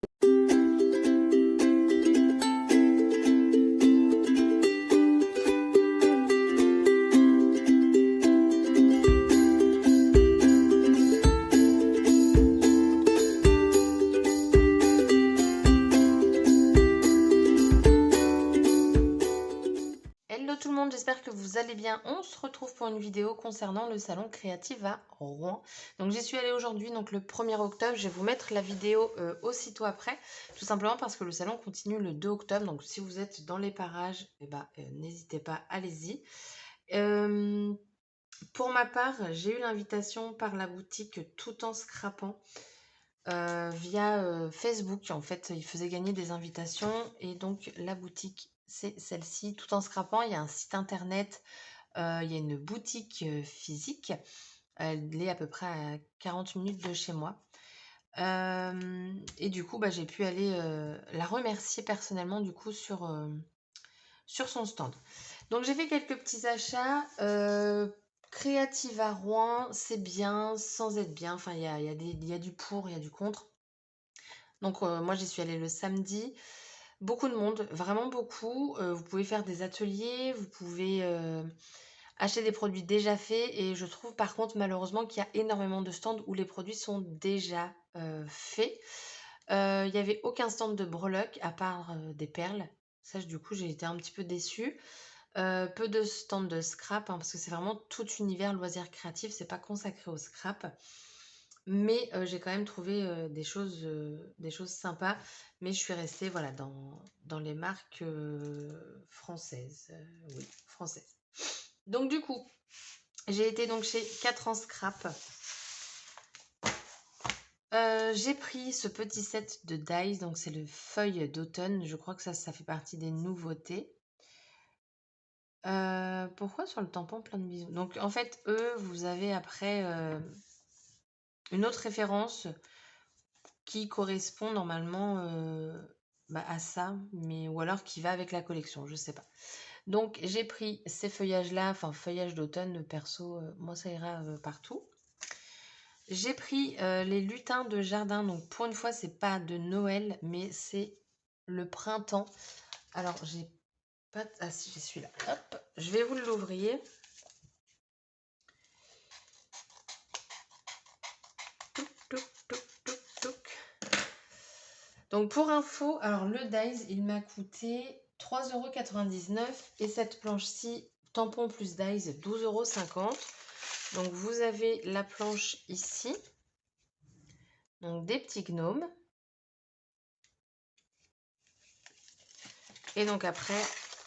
Hello tout le monde, j'espère que vous allez bien. On se retrouve pour une vidéo concernant le salon créatif à Rouen. Donc j'y suis allée aujourd'hui, donc le 1er octobre. Je vais vous mettre la vidéo aussitôt après, tout simplement parce que le salon continue le 2 octobre. Donc si vous êtes dans les parages, n'hésitez pas, allez-y. Pour ma part, j'ai eu l'invitation par la boutique Tout en Scrapant via Facebook. En fait, ils faisaient gagner des invitations et donc la boutique, c'est celle-ci. Tout en Scrapant, il y a un site internet, il y a une boutique physique. Elle est à peu près à 40 minutes de chez moi. Et du coup, j'ai pu aller la remercier personnellement du coup sur son stand. Donc j'ai fait quelques petits achats. Créative à Rouen, c'est bien, sans être bien. Enfin, il y a du pour, il y a du contre. Donc moi j'y suis allée le samedi. Beaucoup de monde, vraiment beaucoup. Vous pouvez faire des ateliers, vous pouvez acheter des produits déjà faits. Et je trouve par contre malheureusement qu'il y a énormément de stands où les produits sont déjà faits. Il n'y avait aucun stand de breloques à part des perles. Ça, du coup, j'ai été un petit peu déçue. Peu de stands de scrap, hein, parce que c'est vraiment tout univers loisirs créatifs, c'est pas consacré au scrap. Mais j'ai quand même trouvé des choses sympas. Mais je suis restée voilà, dans les marques françaises. Oui, françaises. Donc du coup, j'ai été donc chez 4 ans Scrap. J'ai pris ce petit set de dies, donc c'est le feuille d'automne. Je crois que ça fait partie des nouveautés. Pourquoi sur le tampon plein de bisous? Donc en fait, eux, vous avez après une autre référence qui correspond normalement à ça, mais ou alors qui va avec la collection, je sais pas. Donc j'ai pris ces feuillages-là, enfin feuillage d'automne, perso, moi ça ira partout. J'ai pris les lutins de jardin, donc pour une fois c'est pas de Noël, mais c'est le printemps. Alors j'ai pas... Ah si, j'ai celui-là. Hop, je vais vous l'ouvrir. Donc pour info, alors le dies, il m'a coûté 3,99 € et cette planche-ci, tampon plus dies, 12,50 €. Donc vous avez la planche ici, donc des petits gnomes. Et donc après,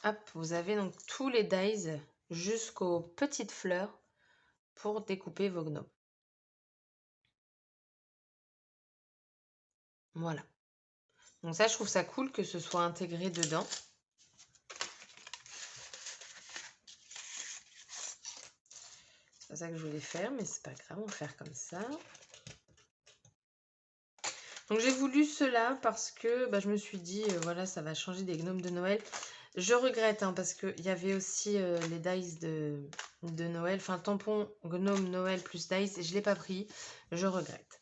hop, vous avez donc tous les dies jusqu'aux petites fleurs pour découper vos gnomes. Voilà. Donc ça, je trouve ça cool que ce soit intégré dedans. C'est pas ça que je voulais faire, mais c'est pas grave, on va faire comme ça. Donc j'ai voulu cela parce que je me suis dit, voilà, ça va changer des gnomes de Noël. Je regrette, hein, parce qu'il y avait aussi les dies de Noël. Enfin, tampon gnome Noël plus dies, et je ne l'ai pas pris. Je regrette.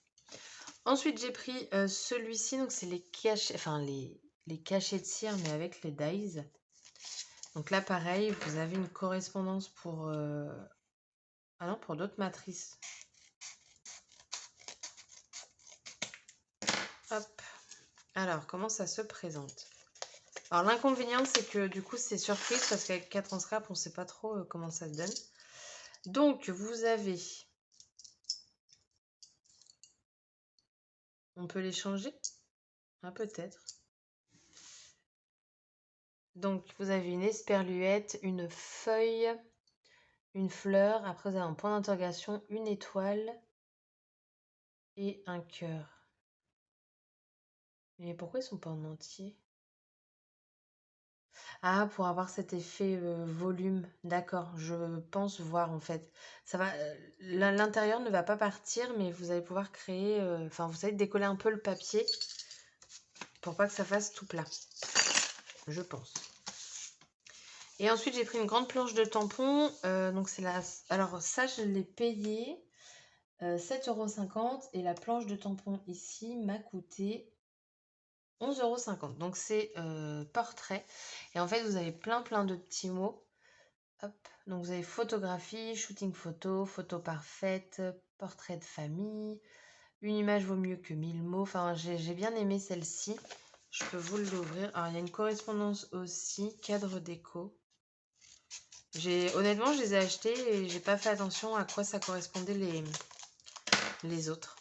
Ensuite, j'ai pris celui-ci. Donc, c'est les cachets, enfin, les cachets de cire, mais avec les dies. Donc là, pareil, vous avez une correspondance pour... Ah non, pour d'autres matrices. Hop. Alors, comment ça se présente? Alors, l'inconvénient, c'est que du coup, c'est surprise parce qu'avec 4 en scrap, on ne sait pas trop comment ça se donne. Donc, vous avez... On peut les changer? Ah, peut-être. Donc, vous avez une esperluette, une feuille, une fleur. Après, vous avez un point d'interrogation, une étoile et un cœur. Mais pourquoi ils sont pas en entier? Ah, pour avoir cet effet volume. D'accord, je pense voir en fait. Ça va, l'intérieur ne va pas partir, mais vous allez pouvoir créer, enfin, vous savez, décoller un peu le papier pour pas que ça fasse tout plat. Je pense. Et ensuite, j'ai pris une grande planche de tampons. Donc, c'est la... Alors, ça, je l'ai payé 7,50 € et la planche de tampons ici m'a coûté 11,50 €. Donc c'est portrait. Et en fait, vous avez plein de petits mots. Hop. Donc vous avez photographie, shooting photo, photo parfaite, portrait de famille. Une image vaut mieux que 1000 mots. Enfin, j'ai bien aimé celle-ci. Je peux vous l'ouvrir. Alors, il y a une correspondance aussi, cadre déco. Honnêtement, je les ai achetés et j'ai pas fait attention à quoi ça correspondait les autres.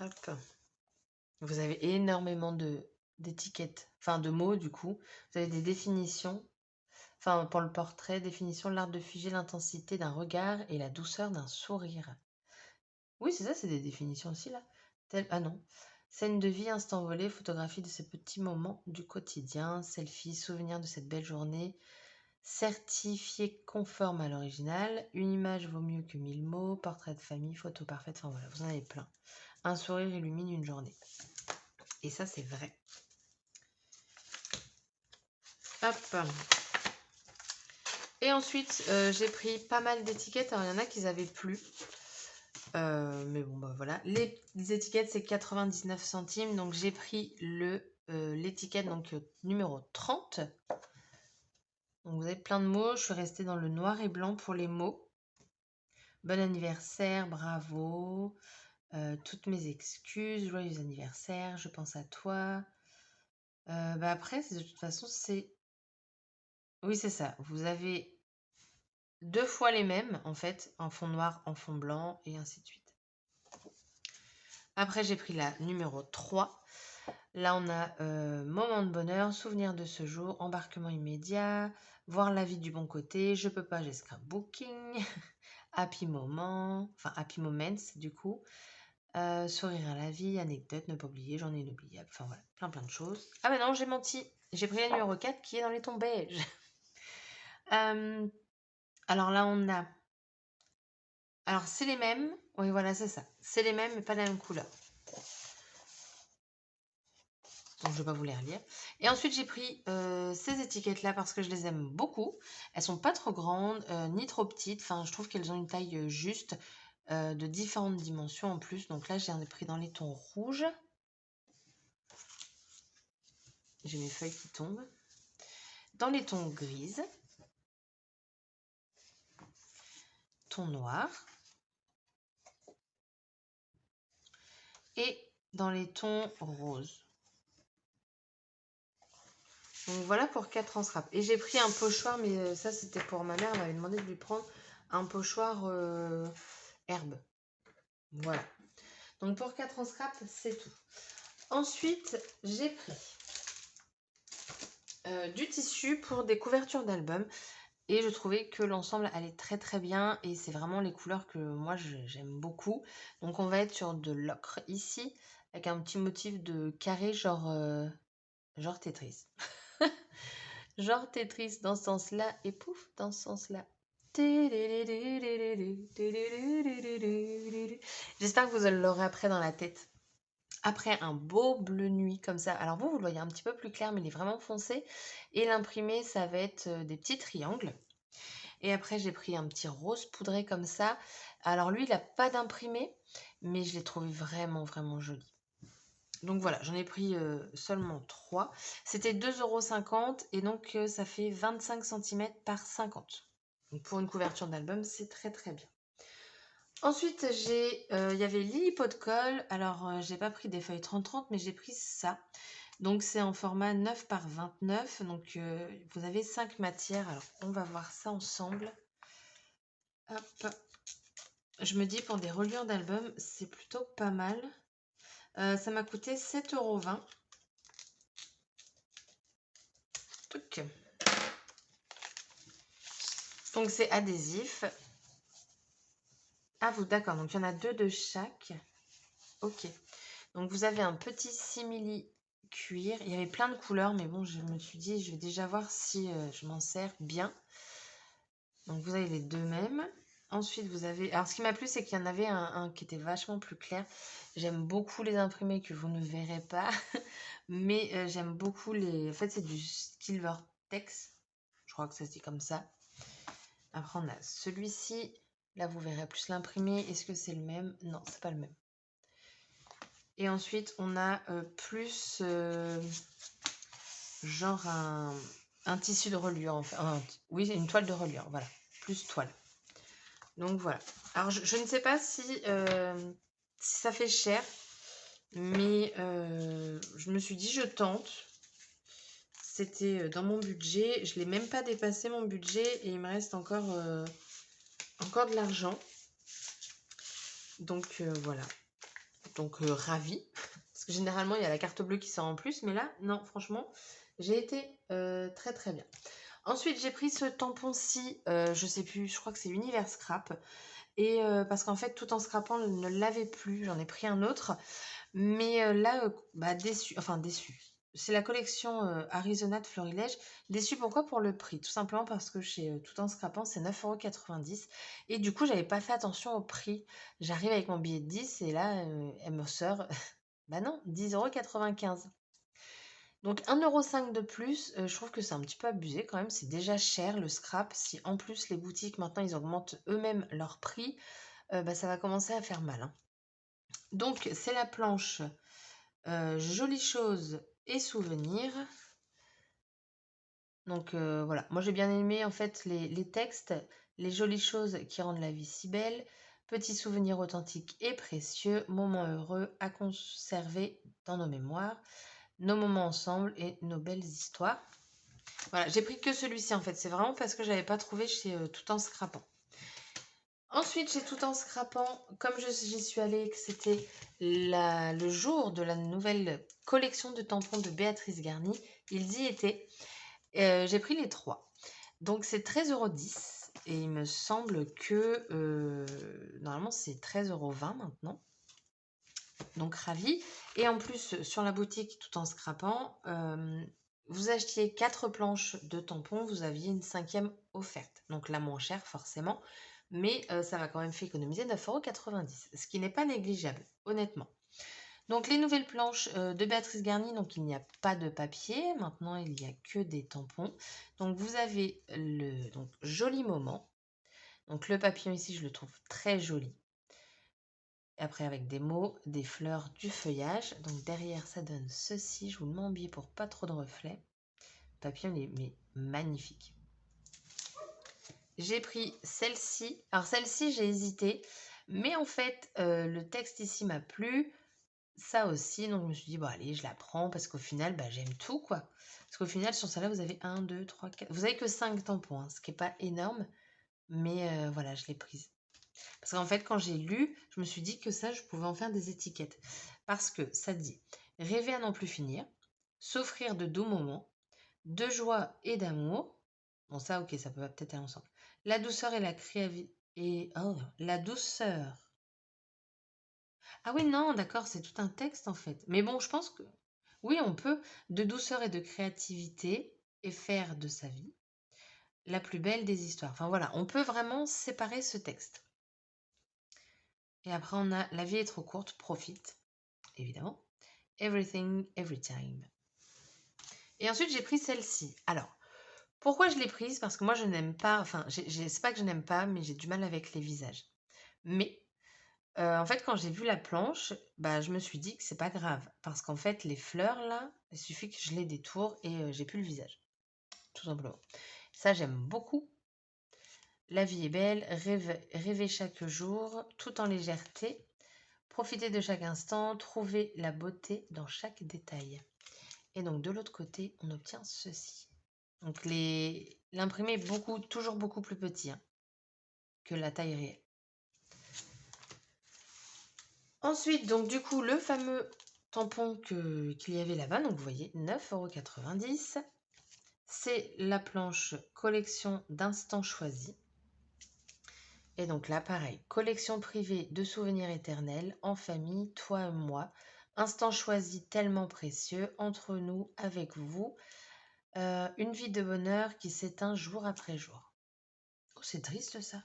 Hop. Vous avez énormément d'étiquettes, enfin de mots du coup. Vous avez des définitions. Enfin, pour le portrait, définition, l'art de figer l'intensité d'un regard et la douceur d'un sourire. Oui, c'est ça, c'est des définitions aussi là. Ah non. Scène de vie, instant volé, photographie de ces petits moments du quotidien, selfie, souvenir de cette belle journée, certifié conforme à l'original, une image vaut mieux que 1000 mots, portrait de famille, photo parfaite, enfin voilà, vous en avez plein. Un sourire illumine une journée. Et ça, c'est vrai. Hop. Et ensuite, j'ai pris pas mal d'étiquettes. Alors, il y en a qui n'avaient plus. Mais bon, bah voilà. Les étiquettes, c'est 99 centimes. Donc, j'ai pris l'étiquette numéro 30. Donc, vous avez plein de mots. Je suis restée dans le noir et blanc pour les mots. Bon anniversaire, bravo. Toutes mes excuses, joyeux anniversaire, je pense à toi. Bah après, de toute façon, c'est... Oui, c'est ça. Vous avez 2 fois les mêmes, en fait, en fond noir, en fond blanc, et ainsi de suite. Après, j'ai pris la numéro 3. Là, on a moment de bonheur, souvenir de ce jour, embarquement immédiat, voir la vie du bon côté, je peux pas, j'ai scrapbooking, happy moment, enfin happy moments du coup, sourire à la vie, anecdote, ne pas oublier, journée inoubliable, enfin voilà, plein de choses. Ah bah non, j'ai menti, j'ai pris la numéro 4 qui est dans les tons beige. Alors là, on a... Alors, c'est les mêmes. Oui, voilà, c'est ça. C'est les mêmes, mais pas la même couleur. Donc, je ne vais pas vous les relire. Et ensuite, j'ai pris ces étiquettes-là parce que je les aime beaucoup. Elles sont pas trop grandes, ni trop petites. Enfin, je trouve qu'elles ont une taille juste, de différentes dimensions en plus. Donc là, j'en ai pris dans les tons rouges. J'ai mes feuilles qui tombent. Dans les tons grises. Ton noir. Et dans les tons roses. Donc voilà pour 4 en scrap. Et j'ai pris un pochoir, mais ça c'était pour ma mère, elle m'avait demandé de lui prendre un pochoir herbe. Voilà. Donc pour 4 en scrap, c'est tout. Ensuite, j'ai pris du tissu pour des couvertures d'albums. Et je trouvais que l'ensemble allait très bien. Et c'est vraiment les couleurs que moi j'aime beaucoup. Donc on va être sur de l'ocre ici, avec un petit motif de carré genre Tetris. Genre Tetris dans ce sens-là et pouf dans ce sens-là. J'espère que vous l'aurez après dans la tête. Après un beau bleu nuit comme ça. Alors vous le voyez un petit peu plus clair, mais il est vraiment foncé. Et l'imprimé, ça va être des petits triangles. Et après, j'ai pris un petit rose poudré comme ça. Alors lui, il n'a pas d'imprimé, mais je l'ai trouvé vraiment joli. Donc voilà, j'en ai pris seulement 3. C'était 2,50 € et donc ça fait 25 cm par 50. Donc pour une couverture d'album, c'est très bien. Ensuite, il y avait Lily Pot de Colle. Alors, j'ai pas pris des feuilles 30-30, mais j'ai pris ça. Donc c'est en format 9 par 29. Donc vous avez 5 matières. Alors on va voir ça ensemble. Hop. Je me dis pour des reliures d'album, c'est plutôt pas mal. Ça m'a coûté 7,20 €. Donc c'est adhésif. Ah vous, d'accord, donc il y en a 2 de chaque. Ok. Donc vous avez un petit simili cuir. Il y avait plein de couleurs, mais bon, je me suis dit, je vais déjà voir si je m'en sers bien. Donc vous avez les deux mêmes. Ensuite, vous avez... Alors ce qui m'a plu, c'est qu'il y en avait un qui était vachement plus clair. J'aime beaucoup les imprimés que vous ne verrez pas. Mais j'aime beaucoup les... En fait, c'est du Silvertex. Je crois que ça se dit comme ça. Après, on a celui-ci. Là, vous verrez plus l'imprimé. Est-ce que c'est le même? Non, c'est pas le même. Et ensuite, on a plus genre un tissu de reliure. Enfin, oui, une toile de reliure, voilà. Plus toile. Donc voilà. Alors, je ne sais pas si ça fait cher, mais je me suis dit, je tente. C'était dans mon budget. Je ne l'ai même pas dépassé mon budget et il me reste encore de l'argent. Donc voilà. Donc ravie. Parce que généralement, il y a la carte bleue qui sort en plus. Mais là, non, franchement, j'ai été très très bien. Ensuite, j'ai pris ce tampon-ci. Je sais plus, je crois que c'est Univers Scrap. Et parce qu'en fait, tout en scrapant, je ne l'avais plus. J'en ai pris un autre. Mais là, bah, déçu. Enfin, déçu. C'est la collection Arizona de Florilège. Déçu pourquoi? Pour le prix. Tout simplement parce que chez Tout en scrapant, c'est 9,90 €. Et du coup, j'avais pas fait attention au prix. J'arrive avec mon billet de 10 et là, elle me sort, bah non, 10,95 €. Donc 1,5 € de plus, je trouve que c'est un petit peu abusé quand même. C'est déjà cher le scrap. Si en plus les boutiques maintenant ils augmentent eux-mêmes leur prix, bah, ça va commencer à faire mal, hein. Donc c'est la planche jolies choses et souvenirs. Donc voilà, moi j'ai bien aimé en fait les textes, les jolies choses qui rendent la vie si belle, petits souvenirs authentiques et précieux, moments heureux à conserver dans nos mémoires, nos moments ensemble et nos belles histoires. Voilà, j'ai pris que celui-ci en fait, c'est vraiment parce que j'avais pas trouvé chez Tout en scrapant. Ensuite, chez Tout en scrapant, comme j'y suis allée, que c'était le jour de la nouvelle collection de tampons de Béatrice Garny, ils y étaient. J'ai pris les 3. Donc c'est 13,10 € et il me semble que normalement c'est 13,20 € maintenant. Donc ravie. Et en plus, sur la boutique Tout en scrapant, vous achetiez 4 planches de tampons, vous aviez une 5e offerte. Donc la moins chère forcément, mais ça m'a quand même fait économiser 9,90 €, ce qui n'est pas négligeable, honnêtement. Donc les nouvelles planches de Béatrice Garny, donc il n'y a pas de papier, maintenant il n'y a que des tampons. Donc vous avez le joli moment. Donc le papillon ici, je le trouve très joli. Après avec des mots, des fleurs, du feuillage. Donc derrière ça donne ceci, je vous le mets en biais pour pas trop de reflets. Le papillon il est mais magnifique. J'ai pris celle-ci. Alors celle-ci j'ai hésité, mais en fait le texte ici m'a plu. Ça aussi, donc je me suis dit, bon allez, je la prends parce qu'au final, bah, j'aime tout, quoi. Parce qu'au final, sur celle-là, vous avez 1, 2, 3, 4... Vous avez que 5 tampons, hein, ce qui n'est pas énorme, mais voilà, je l'ai prise. Parce qu'en fait, quand j'ai lu, je me suis dit que ça, je pouvais en faire des étiquettes. Parce que ça dit, rêver à n'en plus finir, s'offrir de doux moments, de joie et d'amour. Bon, ça, ok, ça peut peut-être aller ensemble. La douceur et la créativité... Oh, la douceur. Ah oui, non, d'accord, c'est tout un texte en fait. Mais bon, je pense que oui, on peut de douceur et de créativité et faire de sa vie la plus belle des histoires. Enfin voilà, on peut vraiment séparer ce texte. Et après, on a La vie est trop courte, profite, évidemment. Everything, every time. Et ensuite, j'ai pris celle-ci. Alors, pourquoi je l'ai prise? Parce que moi, je n'aime pas, enfin, c'est pas que je n'aime pas, mais j'ai du mal avec les visages. Mais en fait, quand j'ai vu la planche, bah, je me suis dit que c'est pas grave. Parce qu'en fait, les fleurs, là, il suffit que je les détourne et j'ai plus le visage. Tout simplement. Ça, j'aime beaucoup. La vie est belle, rêver chaque jour, tout en légèreté. Profiter de chaque instant, trouver la beauté dans chaque détail. Et donc, de l'autre côté, on obtient ceci. Donc, l'imprimé est toujours beaucoup plus petit, hein, que la taille réelle. Ensuite, donc du coup, le fameux tampon qu'il y avait là-bas, donc vous voyez, 9,90 €. C'est la planche collection d'instants choisis. Et donc là, pareil, collection privée de souvenirs éternels, en famille, toi et moi. Instant choisi tellement précieux, entre nous, avec vous. Une vie de bonheur qui s'éteint jour après jour. Oh, c'est triste ça.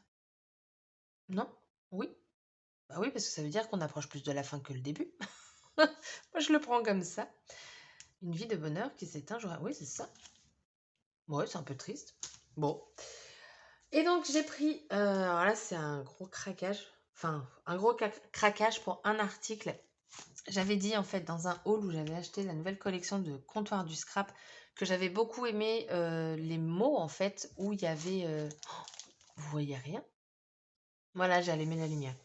Non? Oui? Bah oui, parce que ça veut dire qu'on approche plus de la fin que le début. Moi, je le prends comme ça. Une vie de bonheur qui s'éteint jour après... Oui, c'est ça. Ouais, c'est un peu triste. Bon. Et donc, j'ai pris... alors là, c'est un gros craquage. Enfin, un gros craquage pour un article J'avais dit en fait dans un haul où j'avais acheté la nouvelle collection de Comptoir du Scrap que j'avais beaucoup aimé les mots en fait où il y avait... vous voyez rien? Voilà, j'ai allumé la lumière.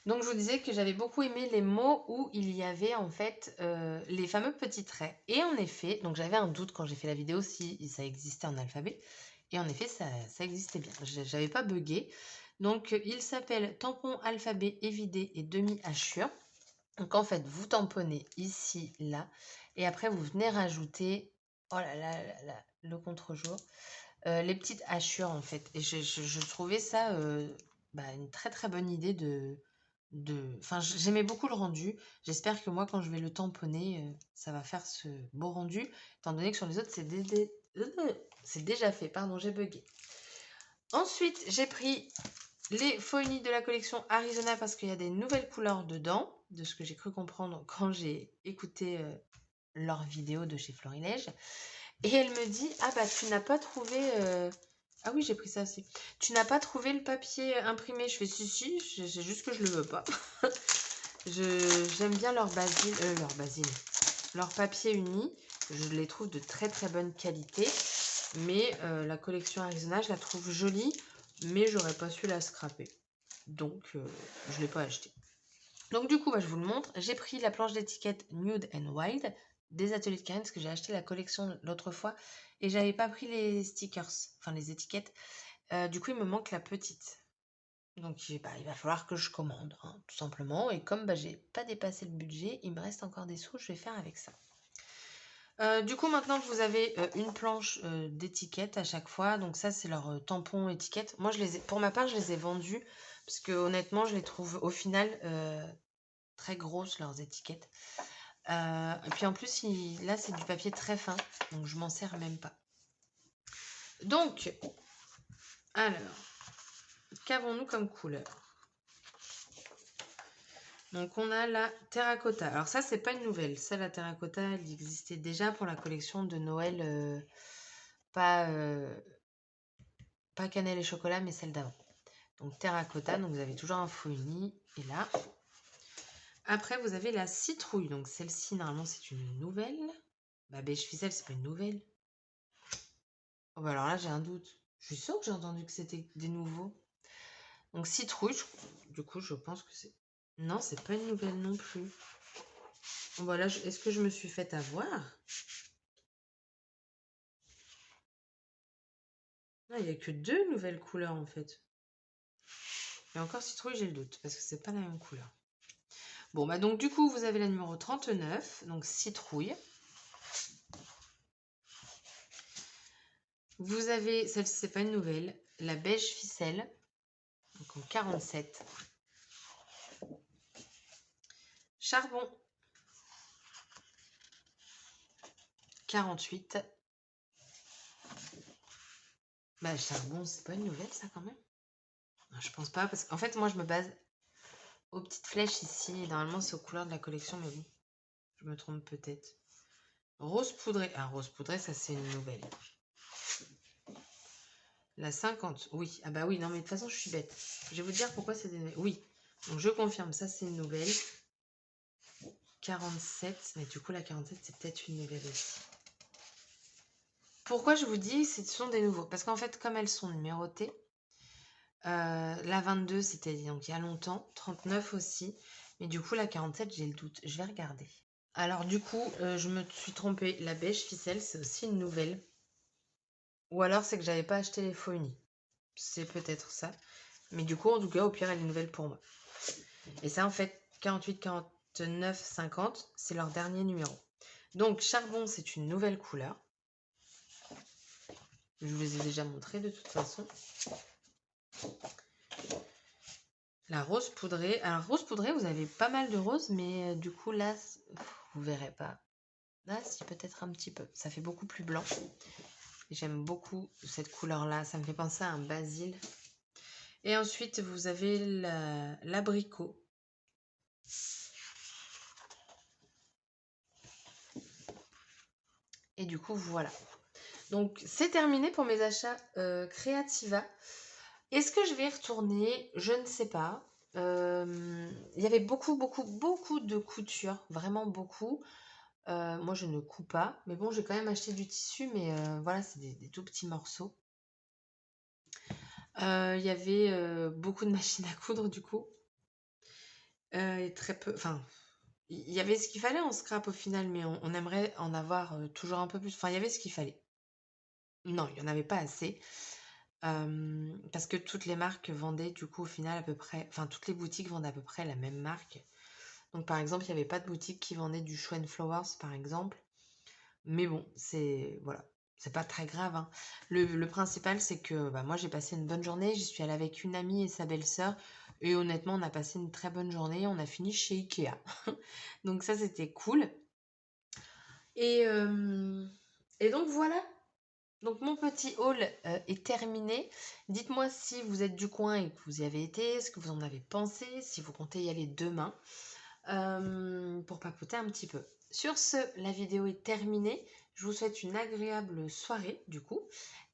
Donc, je vous disais que j'avais beaucoup aimé les mots où il y avait en fait les fameux petits traits. Et en effet, donc j'avais un doute quand j'ai fait la vidéo si ça existait en alphabet. Et en effet, ça existait bien. J'avais pas bugué. Donc, il s'appelle tampon alphabet évidé et demi-hachure. Donc, en fait, vous tamponnez ici, là. Et après, vous venez rajouter, oh là là, le contre-jour, les petites hachures en fait. Et je trouvais ça une très très bonne idée Enfin, j'aimais beaucoup le rendu. J'espère que moi, quand je vais le tamponner, ça va faire ce beau rendu, étant donné que sur les autres, c'est déjà fait. Pardon, j'ai bugué. Ensuite, j'ai pris les faux unis de la collection Arizona parce qu'il y a des nouvelles couleurs dedans, de ce que j'ai cru comprendre quand j'ai écouté leur vidéo de chez Florilège. Et elle me dit, ah bah tu n'as pas trouvé... Ah oui, j'ai pris ça aussi. Tu n'as pas trouvé le papier imprimé. Je fais si, c'est juste que je le veux pas. J'aime bien leur papier uni. Je les trouve de très très bonne qualité. Mais la collection Arizona, je la trouve jolie, mais j'aurais pas su la scraper. Donc, je ne l'ai pas acheté. Donc du coup, je vous le montre. J'ai pris la planche d'étiquette Nude and Wild des ateliers de Karine parce que j'ai acheté la collection l'autre fois et j'avais pas pris les stickers, enfin les étiquettes. Du coup, il me manque la petite. Donc il va falloir que je commande, hein, tout simplement. Et comme j'ai pas dépassé le budget, il me reste encore des sous, je vais faire avec ça. Du coup, maintenant que vous avez une planche d'étiquettes à chaque fois, donc ça c'est leur tampon étiquette. Moi, pour ma part, je les ai vendus parce que honnêtement, je les trouve au final très grosses leurs étiquettes. Et puis en plus, là c'est du papier très fin, donc je m'en sers même pas. Donc, alors, qu'avons-nous comme couleur? Donc on a la terracotta. Alors ça, c'est pas une nouvelle. Ça, la terracotta, elle existait déjà pour la collection de Noël, pas, pas cannelle et chocolat, mais celle d'avant. Donc terracotta, donc vous avez toujours un faux uni. Et là, après vous avez la citrouille. Donc celle-ci, normalement, c'est une nouvelle. Beige ficelle, c'est pas une nouvelle. Oh, alors là, j'ai un doute. Je suis sûre que j'ai entendu que c'était des nouveaux. Donc citrouille, du coup, je pense que c'est... Non, c'est pas une nouvelle non plus. Voilà, est-ce que je me suis fait avoir? Il n'y a que 2 nouvelles couleurs en fait. Et encore citrouille, j'ai le doute, parce que c'est pas la même couleur. Bon, donc du coup, vous avez la numéro 39, donc citrouille. Vous avez, celle-ci, c'est pas une nouvelle, la beige ficelle, donc en 47. Charbon, 48. Charbon, c'est pas une nouvelle, ça, quand même? Non, je pense pas, parce qu'en fait, moi, je me base aux petites flèches ici. Normalement, c'est aux couleurs de la collection, mais bon, je me trompe peut-être. Rose poudrée. Ah, rose poudrée, ça, c'est une nouvelle. La 50, oui. Ah bah oui, non, mais de toute façon, je suis bête. Je vais vous dire pourquoi c'est des... Oui, donc je confirme, ça, c'est une nouvelle. 47, mais du coup, la 47, c'est peut-être une nouvelle aussi. Pourquoi je vous dis ce sont des nouveaux? Parce qu'en fait, comme elles sont numérotées, la 22, c'était donc il y a longtemps, 39 aussi, mais du coup, la 47, j'ai le doute. Je vais regarder. Alors, du coup, je me suis trompée. La beige ficelle, c'est aussi une nouvelle. Ou alors, c'est que j'avais pas acheté les faux unis. C'est peut-être ça. Mais du coup, en tout cas, au pire, elle est nouvelle pour moi. Et ça, en fait, 48, 49, 50, c'est leur dernier numéro. Donc, charbon, c'est une nouvelle couleur. Je vous les ai déjà montrés de toute façon. La rose poudrée. Alors, rose poudrée, vous avez pas mal de roses, mais du coup, là, vous verrez pas. Là, si, peut-être un petit peu. Ça fait beaucoup plus blanc. J'aime beaucoup cette couleur-là. Ça me fait penser à un basil. Et ensuite, vous avez l'abricot. Et du coup, voilà. Donc, c'est terminé pour mes achats Creativa. Est-ce que je vais y retourner? Je ne sais pas. Il y avait beaucoup, beaucoup, beaucoup de couture, vraiment beaucoup. Moi, je ne couds pas, mais bon, j'ai quand même acheté du tissu, mais voilà, c'est des tout petits morceaux. Il y avait beaucoup de machines à coudre, du coup, et très peu, enfin, il y avait ce qu'il fallait en scrap au final, mais on aimerait en avoir toujours un peu plus. Enfin, il y avait ce qu'il fallait. Non, il n'y en avait pas assez. Parce que toutes les marques vendaient du coup au final à peu près, enfin toutes les boutiques vendent à peu près la même marque. Donc par exemple, il n'y avait pas de boutique qui vendait du Schwen Flowers par exemple. Mais bon, c'est voilà, c'est pas très grave, hein. Le principal, c'est que bah, moi j'ai passé une bonne journée. J'y suis allée avec une amie et sa belle-sœur. Et honnêtement, on a passé une très bonne journée. On a fini chez Ikea. Donc ça, c'était cool. Et, euh, et donc voilà. Donc mon petit haul est terminé. Dites-moi si vous êtes du coin et que vous y avez été, ce que vous en avez pensé, si vous comptez y aller demain, pour papoter un petit peu. Sur ce, la vidéo est terminée. Je vous souhaite une agréable soirée du coup,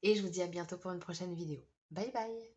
et je vous dis à bientôt pour une prochaine vidéo. Bye bye!